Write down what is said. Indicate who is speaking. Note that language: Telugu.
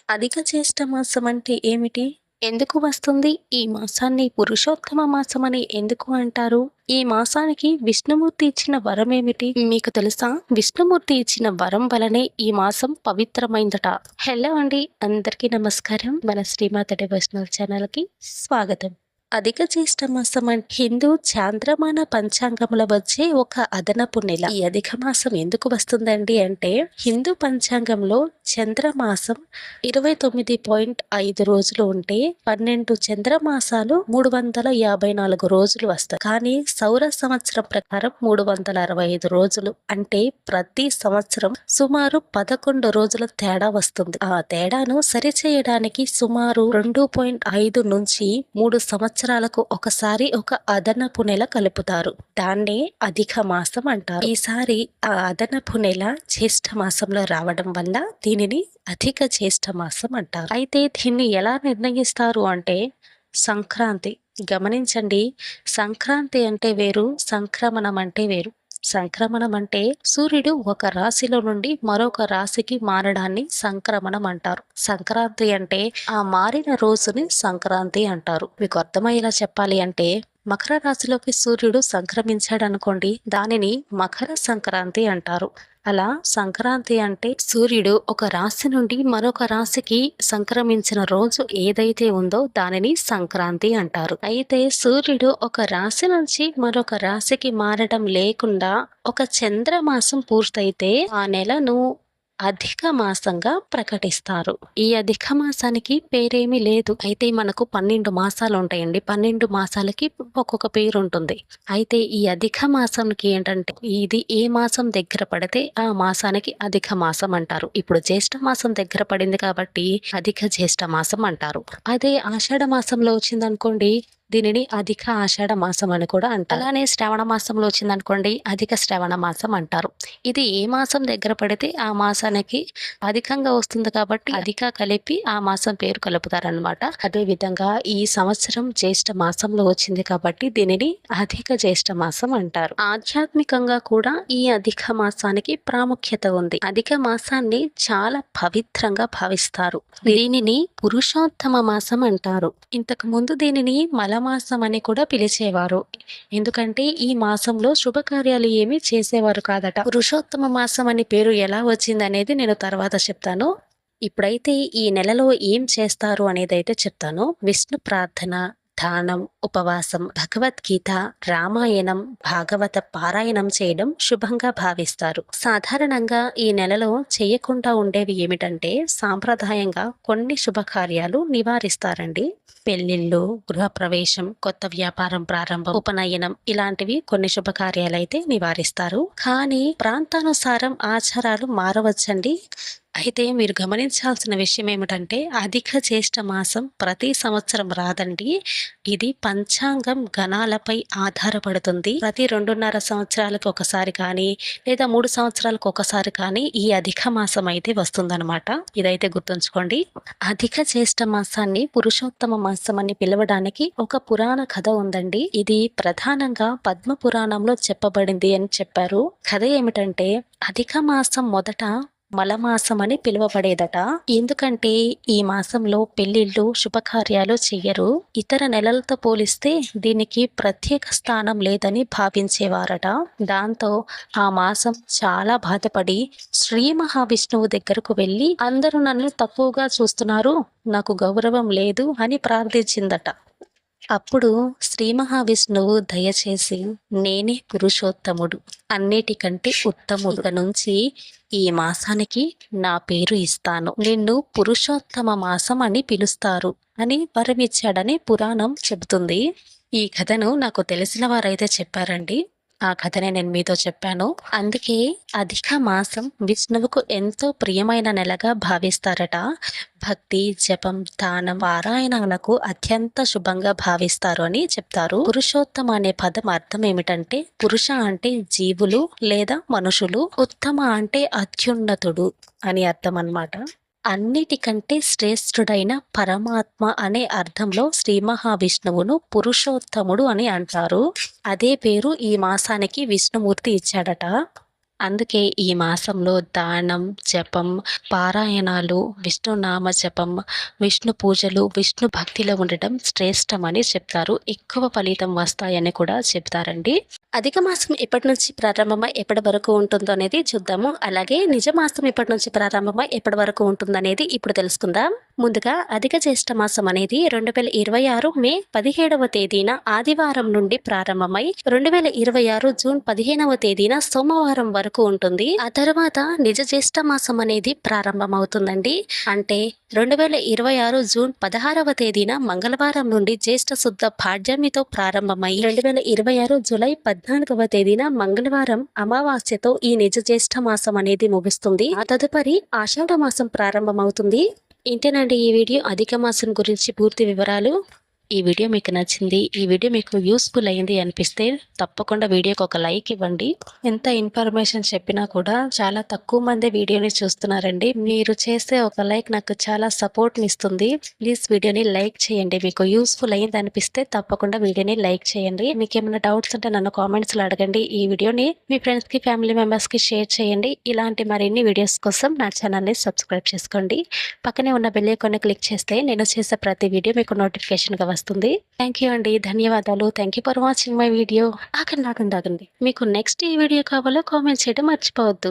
Speaker 1: అధిక జ్యేష్ఠ మాసం అంటే ఏమిటి? ఎందుకు వస్తుంది? ఈ మాసాన్ని పురుషోత్తమ మాసమని ఎందుకు అంటారు? ఈ మాసానికి విష్ణుమూర్తి ఇచ్చిన వరం ఏమిటి? మీకు తెలుసా? విష్ణుమూర్తి ఇచ్చిన వరం వలనే ఈ మాసం పవిత్రమైందట. హలో అండి, అందరికీ నమస్కారం. మన శ్రీమాత డివోషనల్ ఛానల్కి స్వాగతం. అధిక జ్యేష్ఠ మాసం అంటే హిందూ చాంద్రమాన పంచాంగంలో వచ్చే ఒక అదనపు నెల. ఈ అధిక మాసం ఎందుకు వస్తుందండి అంటే హిందూ పంచాంగంలో చంద్రమాసం 29.5 రోజులు ఉంటే 12 చంద్రమాసాలు 354 రోజులు వస్తాయి. కానీ సౌర సంవత్సరం ప్రకారం 365 రోజులు, అంటే ప్రతి సంవత్సరం సుమారు 11 రోజుల తేడా వస్తుంది. ఆ తేడాను సరిచేయడానికి సుమారు 2.5 నుంచి 3 సంవత్సరాలకు ఒకసారి ఒక అదనపు నెల కలుపుతారు. దాన్నే అధిక మాసం అంటారు. ఈసారి ఆ అదనపు నెల జ్యేష్ఠ మాసంలో రావడం వల్ల దీనిని అధిక జ్యేష్ఠ మాసం అంటారు. అయితే దీన్ని ఎలా నిర్ణయిస్తారు అంటే సంక్రాంతి. గమనించండి, సంక్రాంతి అంటే వేరు, సంక్రమణం అంటే వేరు. సంక్రమణం అంటే సూర్యుడు ఒక రాశిలో నుండి మరొక రాశికి మారడాన్ని సంక్రమణం అంటారు. సంక్రాంతి అంటే ఆ మారిన రోజుని సంక్రాంతి అంటారు. మీకు అర్థమయ్యేలా చెప్పాలి అంటే మకర రాశిలోకి సూర్యుడు సంక్రమించాడు అనుకోండి, దానిని మకర సంక్రాంతి అంటారు. అలా సంక్రాంతి అంటే సూర్యుడు ఒక రాశి నుండి మరొక రాశికి సంక్రమించిన రోజు ఏదైతే ఉందో దానిని సంక్రాంతి అంటారు. అయితే సూర్యుడు ఒక రాశి నుంచి మరొక రాశికి మారడం లేకుండా ఒక చంద్రమాసం పూర్తయితే ఆ నెలను అధిక మాసంగా ప్రకటిస్తారు. ఈ అధిక మాసానికి పేరేమీ లేదు. అయితే మనకు 12 మాసాలు ఉంటాయండి. 12 మాసాలకి ఒక్కొక్క పేరు ఉంటుంది. అయితే ఈ అధిక మాసానికి ఏంటంటే ఇది ఏ మాసం దగ్గర పడితే ఆ మాసానికి అధిక మాసం అంటారు. ఇప్పుడు జ్యేష్ఠ మాసం దగ్గర పడింది కాబట్టి అధిక జ్యేష్ఠ మాసం అంటారు. అదే ఆషాఢ మాసంలో వచ్చిందనుకోండి, దీనిని అధిక ఆషాఢ మాసం అని కూడా అంటారు. అలానే శ్రావణ మాసంలో వచ్చిందనుకోండి, అధిక శ్రవణ మాసం అంటారు. ఇది ఏ మాసం దగ్గర పడితే ఆ మాసానికి అధికంగా వస్తుంది కాబట్టి అధిక కలిపి ఆ మాసం పేరు కలుపుతారనమాట. అదే విధంగా ఈ సంవత్సరం జ్యేష్ఠ మాసంలో వచ్చింది కాబట్టి దీనిని అధిక జ్యేష్ఠ మాసం అంటారు. ఆధ్యాత్మికంగా కూడా ఈ అధిక మాసానికి ప్రాముఖ్యత ఉంది. అధిక మాసాన్ని చాలా పవిత్రంగా భావిస్తారు. దీనిని పురుషోత్తమ మాసం అంటారు. ఇంతకు ముందు దీనిని మలమాసం అని కూడా పిలిచేవారు. ఎందుకంటే ఈ మాసంలో శుభకార్యాలు ఏమీ చేసేవారు కాదట. పురుషోత్తమ మాసం అని పేరు ఎలా వచ్చింది అనేది నేను తర్వాత చెప్తాను. ఇప్పుడైతే ఈ నెలలో ఏం చేస్తారు అనేది అయితే చెప్తాను. విష్ణు ప్రార్థన, దానం, ఉపవాసం, భగవద్గీత, రామాయణం, భాగవత పారాయణం చేయడం శుభంగా భావిస్తారు. సాధారణంగా ఈ నెలలో చేయకుండా ఉండేవి ఏమిటంటే సాంప్రదాయంగా కొన్ని శుభకార్యాలు నివారిస్తారండి. పెళ్లిళ్ళు, గృహప్రవేశం, కొత్త వ్యాపారం ప్రారంభం, ఉపనయనం ఇలాంటివి కొన్ని శుభకార్యాలు అయితే నివారిస్తారు. కానీ ప్రాంతానుసారం ఆచారాలు మారవచ్చండి. అయితే మీరు గమనించాల్సిన విషయం ఏమిటంటే అధిక జ్యేష్ఠ మాసం ప్రతి సంవత్సరం రాదండి. ఇది పంచాంగం గణాలపై ఆధారపడుతుంది. ప్రతి 2.5 సంవత్సరాలకు ఒకసారి కానీ లేదా 3 సంవత్సరాలకు ఒకసారి కానీ ఈ అధిక మాసం అయితే వస్తుందన్నమాట. ఇదైతే గుర్తుంచుకోండి. అధిక జ్యేష్ఠ మాసాన్ని పురుషోత్తమ మాసం అని పిలవడానికి ఒక పురాణ కథ ఉందండి. ఇది ప్రధానంగా పద్మ పురాణంలో చెప్పబడింది అని చెప్పారు. కథ ఏమిటంటే అధిక మాసం మొదట మలమాసం అని పిలువబడేదట. ఎందుకంటే ఈ మాసంలో పెళ్లిళ్ళు, శుభకార్యాలు చెయ్యరు. ఇతర నెలలతో పోలిస్తే దీనికి ప్రత్యేక స్థానం లేదని భావించేవారట. దాంతో ఆ మాసం చాలా బాధపడి శ్రీ మహావిష్ణువు దగ్గరకు వెళ్ళి అందరూ నన్ను తక్కువగా చూస్తున్నారు, నాకు గౌరవం లేదు అని ప్రార్థించిందట. అప్పుడు శ్రీ మహావిష్ణువు దయచేసి నేనే పురుషోత్తముడు, అన్నిటికంటే ఉత్తముడు నుంచి ఈ మాసానికి నా పేరు ఇస్తాను, నిన్ను పురుషోత్తమ మాసం అని పిలుస్తారు అని వరమిచ్చాడని పురాణం చెబుతుంది. ఈ కథను నాకు తెలిసిన వారైతే చెప్పారండి. ఆ కథనే నేను మీతో చెప్పాను. అందుకే అధిక మాసం విష్ణువుకు ఎంతో ప్రియమైన నెలగా భావిస్తారట. భక్తి, జపం, దానం, పారాయణాలకు అత్యంత శుభంగా భావిస్తారు అని చెప్తారు. పురుషోత్తమ అనే పదం అర్థం ఏమిటంటే పురుష అంటే జీవులు లేదా మనుషులు, ఉత్తమ అంటే అత్యున్నతుడు అని అర్థం అన్నమాట. అన్నిటికంటే శ్రేష్ఠుడైన పరమాత్మ అనే అర్థంలో శ్రీ మహావిష్ణువును పురుషోత్తముడు అని అంటారు. అదే పేరు ఈ మాసానికి విష్ణుమూర్తి ఇచ్చాడట. అందుకే ఈ మాసంలో దానం, జపం, పారాయణాలు, విష్ణునామ జపం, విష్ణు పూజలు, విష్ణు భక్తిలో ఉండటం శ్రేష్టమని చెప్తారు. ఎక్కువ ఫలితం వస్తాయని కూడా చెప్తారండి. అధిక మాసం ఎప్పటి నుంచి ప్రారంభమై ఎప్పటి వరకు ఉంటుందో అనేది చూద్దాము. అలాగే నిజ మాసం ఎప్పటి నుంచి ప్రారంభమై ఎప్పటి వరకు ఉంటుందనేది ఇప్పుడు తెలుసుకుందాం. ముందుగా అధిక జ్యేష్ఠ మాసం అనేది 2026 మే 17వ తేదీన ఆదివారం నుండి ప్రారంభమై 2026 జూన్ 15వ తేదీన సోమవారం వరకు ఉంటుంది. ఆ తర్వాత నిజ జ్యేష్ఠ మాసం అనేది ప్రారంభమవుతుందండి. అంటే 2026 జూన్ 16వ తేదీన మంగళవారం నుండి జ్యేష్ఠ శుద్ధ పాడ్యమితో ప్రారంభమై 2026 జూలై 14వ తేదీన మంగళవారం అమావాస్యతో ఈ నిజ జ్యేష్ఠ మాసం అనేది ముగుస్తుంది. ఆ తదుపరి ఆషాఢ మాసం ప్రారంభమవుతుంది. ఇంతేనండి ఈ వీడియో అధిక మాసం గురించి పూర్తి వివరాలు. ఈ వీడియో మీకు నచ్చింది, ఈ వీడియో మీకు యూస్ఫుల్ అయింది అనిపిస్తే తప్పకుండా వీడియోకి ఒక లైక్ ఇవ్వండి. ఎంత ఇన్ఫర్మేషన్ చెప్పినా కూడా చాలా తక్కువ మంది వీడియోని చూస్తున్నారండి. మీరు చేసే ఒక లైక్ నాకు చాలా సపోర్ట్ ఇస్తుంది. ప్లీజ్ వీడియోని లైక్ చేయండి. మీకు యూస్ఫుల్ అయింది అనిపిస్తే తప్పకుండా వీడియోని లైక్ చేయండి. మీకు ఏమైనా డౌట్స్ ఉంటే నన్ను కామెంట్స్లో అడగండి. ఈ వీడియోని మీ ఫ్రెండ్స్కి, ఫ్యామిలీ మెంబర్స్కి షేర్ చేయండి. ఇలాంటి మరిన్ని వీడియోస్ కోసం నా ఛానల్ని సబ్స్క్రైబ్ చేసుకోండి. పక్కనే ఉన్న బెల్ ఐకాన్ని క్లిక్ చేస్తే నేను చేసే ప్రతి వీడియో మీకు నోటిఫికేషన్గా వస్తుంది. థ్యాంక్ యూ అండి, ధన్యవాదాలు. Thank you for watching my video. ఆగండి. మీకు నెక్స్ట్ ఏ వీడియో కావాలో కామెంట్ చేయడం మర్చిపోవద్దు.